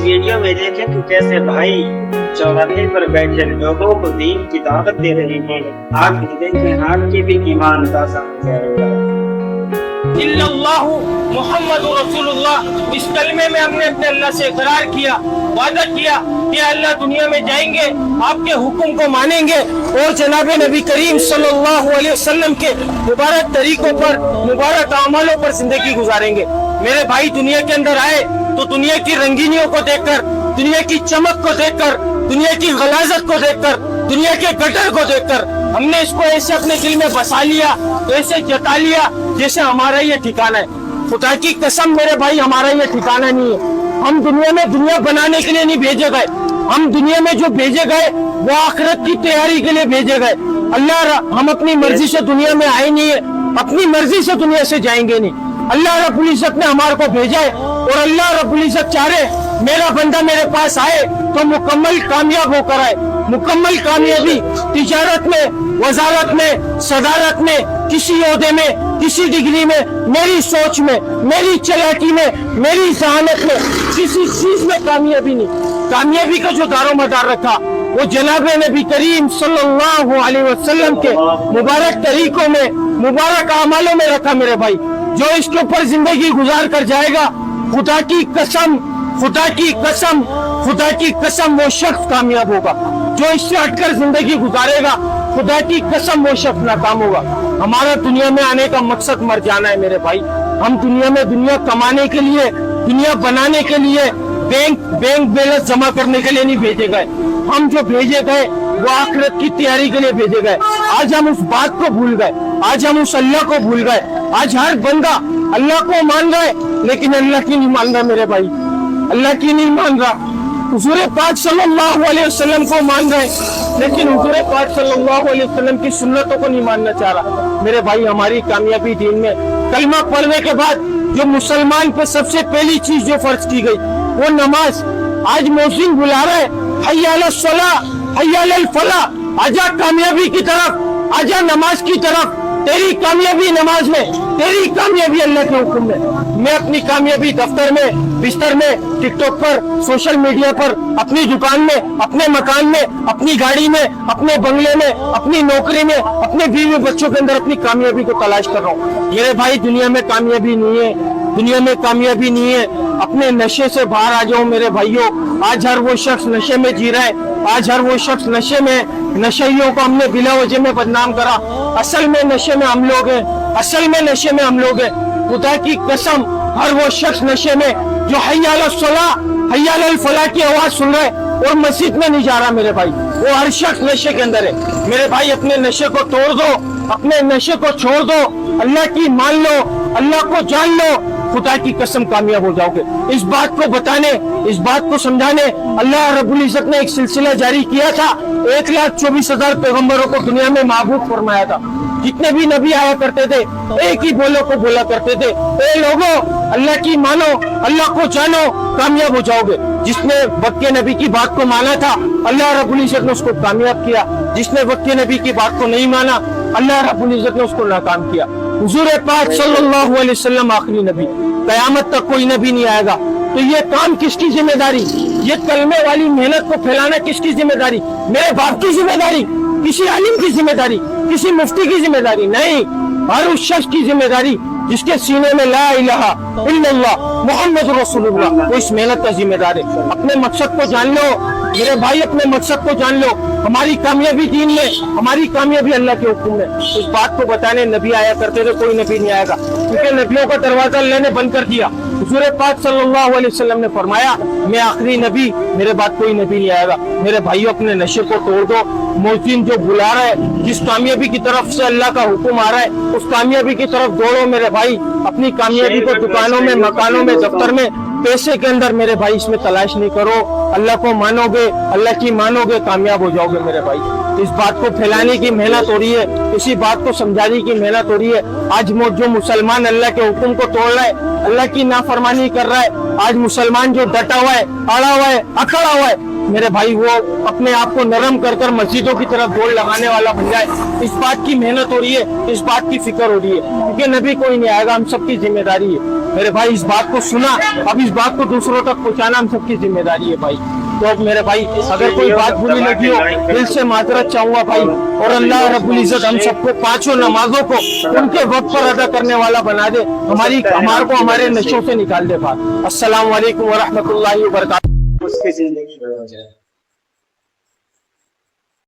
Video में देखें कि कैसे भाई चौराहे पर बैठे लोगों को दीन की दावत दे रहे हैं। आप भी देखें, आपके भी ईमान का सामने आएगा। इल्लल्लाहु मुहम्मदुर रसूलुल्लाह, इस कलमे में हमने अपने अल्लाह से इकरार किया, वादा किया कि अल्लाह दुनिया में जाएंगे, आपके हुक्म को मानेंगे और जनाब नबी करीम सल्लल्लाहु अलैहि वसल्लम के मुबारक तरीकों पर, मुबारक अमालों पर जिंदगी गुजारेंगे। मेरे भाई दुनिया के अंदर आए तो दुनिया की रंगीनियों को देखकर, दुनिया की चमक को देखकर, दुनिया की गलाजत को देखकर, दुनिया के गटर को देखकर हमने इसको ऐसे अपने दिल में बसा लिया, ऐसे जता लिया जैसे हमारा ये ठिकाना है। खुदा की कसम मेरे भाई, हमारा ये ठिकाना नहीं है। हम दुनिया में दुनिया बनाने के लिए नहीं भेजे गए। हम दुनिया में जो भेजे गए वो आखिरत की तैयारी के लिए भेजे गए। हम अपनी मर्जी से दुनिया में आए नहीं है, अपनी मर्जी से दुनिया से जाएंगे नहीं। अल्लाह रब्बुल इज्जत ने हमारे को भेजा है और अल्लाह रब्बुल इज्जत चाह रहे मेरा बंदा मेरे पास आए तो मुकम्मल कामयाब होकर आए। मुकम्मल कामयाबी तिजारत में, वजारत में, सदारत में, किसी ओहदे में, किसी डिग्री में, मेरी सोच में, मेरी चालाकी में, मेरी जहानत में, किसी चीज में कामयाबी नहीं। कामयाबी का जो दारो मदार रखा वो जनाब नबी करीम सल्लल्लाहु अलैहि वसल्लम के मुबारक तरीकों में, मुबारक अमालों में रखा। मेरे भाई, जो इसके ऊपर जिंदगी गुजार कर जाएगा, खुदा की कसम, खुदा की कसम, खुदा की कसम, वो शख्स कामयाब होगा। जो इससे हटकर जिंदगी गुजारेगा, खुदा की कसम, वो शख्स नाकाम होगा। हमारा दुनिया में आने का मकसद मर जाना है मेरे भाई। हम दुनिया में दुनिया कमाने के लिए, दुनिया बनाने के लिए, बैंक बैलेंस जमा करने के लिए नहीं भेजे गए। हम जो भेजे गए वो आखिरत की तैयारी के लिए भेजे गए। आज हम उस बात को भूल गए, आज हम उस अल्लाह को भूल गए। आज हर बंदा अल्लाह को मान रहा है लेकिन अल्लाह की नहीं मान रहा मेरे भाई, अल्लाह की नहीं मान रहा। हुजूर पाक सल्लल्लाहु अलैहि वसल्लम को मान रहे लेकिन हुजूर पाक सल्लल्लाहु अलैहि वसल्लम की सुन्नतों को नहीं मानना चाह रहा। मेरे भाई, हमारी कामयाबी दीन में कलमा पढ़ने के बाद जो मुसलमान पे सबसे पहली चीज जो फर्ज की गई वो नमाज। आज मुअज्जिन बुला रहा है, हय्या अलस सलाह, हय्या अलल फलाह, आजा कामयाबी की तरफ, आजा नमाज की तरफ। तेरी कामयाबी नमाज में, तेरी कामयाबी अल्लाह के हुक्म में। मैं अपनी कामयाबी दफ्तर में, बिस्तर में, टिकटॉक पर, सोशल मीडिया पर, अपनी दुकान में, अपने मकान में, अपनी गाड़ी में, अपने बंगले में, अपनी नौकरी में, अपने बीवी बच्चों के अंदर अपनी कामयाबी को तलाश कर रहा हूँ। मेरे भाई, दुनिया में कामयाबी नहीं है, दुनिया में कामयाबी नहीं है। अपने नशे से बाहर आ जाओ मेरे भाइयों। आज हर वो शख्स नशे में जी रहा है, आज हर वो शख्स नशे में, नशेइयों को हमने बिला वजह में बदनाम करा। असल में नशे में हम लोग हैं, असल में नशे में हम लोग हैं। खुदा की कसम, हर वो शख्स नशे में जो हय्या अलस सलाह, हय्या अलल फलाह की आवाज सुन रहा है और मस्जिद में नहीं जा रहा मेरे भाई, वो हर शख्स नशे के अंदर है। मेरे भाई, अपने नशे को तोड़ दो, अपने नशे को छोड़ दो, अल्लाह की मान लो, अल्लाह को जान लो, खुदा की कसम कामयाब हो जाओगे। इस बात को बताने, इस बात को समझाने अल्लाह रब्बुल इज्जत ने एक सिलसिला जारी किया था। 1,24,000 पैगंबरों को दुनिया में महबूब फरमाया था। जितने भी नबी आया करते थे एक ही बोलो को बोला करते थे, ए लोगों, अल्लाह की मानो, अल्लाह को जानो, कामयाब हो जाओगे। जिसने वक्त के नबी की बात को माना था अल्लाह रब्बुल इज्जत ने उसको कामयाब किया। जिसने वक्त के नबी की बात को नहीं माना अल्लाह रब्बुल इज्जत ने उसको नाकाम किया। हुजूर पाक सल्लल्लाहु अलैहि वसल्लम आखिरी नबी, कयामत तक कोई नबी नहीं आएगा। तो ये काम किसकी जिम्मेदारी? ये कलमे वाली मेहनत को फैलाना किसकी जिम्मेदारी? मेरे बाप की जिम्मेदारी? किसी आलिम की जिम्मेदारी? किसी मुफ्ती की जिम्मेदारी? नहीं, हर उस शख्स की जिम्मेदारी जिसके सीने में ला इलाहा इल्लल्लाह मुहम्मद रसूलुल्लाह, वो इस मेहनत का जिम्मेदार है। अपने मकसद को जान लो मेरे भाई, अपने मकसद को जान लो। हमारी कामयाबी दीन में, हमारी कामयाबी अल्लाह के हुक्म में। इस बात को बताने नबी आया करते थे, कोई नबी नहीं आएगा क्योंकि नबियों का दरवाजा अल्लाह ने बंद कर दिया। हुजूर पाक सल्लल्लाहु अलैहि वसल्लम ने फरमाया, मैं आखिरी नबी, मेरे बाद कोई नबी नहीं आएगा। मेरे भाइयों, अपने नशे को तोड़ दो। मुअज्जिन जो बुला रहा है, जिस कामयाबी की तरफ से अल्लाह का हुक्म आ रहा है, उस कामयाबी की तरफ दौड़ो मेरे भाई। अपनी कामयाबी को दुकानों में, मकानों में, दफ्तर में, पैसे के अंदर मेरे भाई इसमें तलाश नहीं करो। अल्लाह को मानोगे, अल्लाह की मानोगे, कामयाब हो जाओगे मेरे भाई। इस बात को फैलाने की मेहनत हो रही है, इसी बात को समझाने की मेहनत हो रही है। आज जो मुसलमान अल्लाह के हुक्म को तोड़ रहा है, अल्लाह की नाफरमानी कर रहा है, आज मुसलमान जो डटा हुआ है, अड़ा हुआ है, अकड़ा हुआ है, मेरे भाई वो अपने आप को नरम कर कर मस्जिदों की तरफ दौड़ लगाने वाला बन जाए, इस बात की मेहनत हो रही है, इस बात की फिक्र हो रही है, क्योंकि नबी कोई नहीं आएगा, हम सबकी जिम्मेदारी है मेरे भाई। इस बात को सुना, अब इस बात को दूसरों तक पहुंचाना हम सबकी जिम्मेदारी है भाई। तो अब मेरे भाई अगर कोई बात बुरी लगी हो, दिल से माजरत चाहूंगा भाई, और अल्लाह रब्बुल इज्जत हम सबको पांचों नमाजों को उनके वक्त पर अदा करने वाला बना दे, हमारे को हमारे नशों से निकाल दे बात। अस्सलाम वालेकुम व रहमतुल्लाहि व बरकातहू। उसकी जिंदगी हो जाए।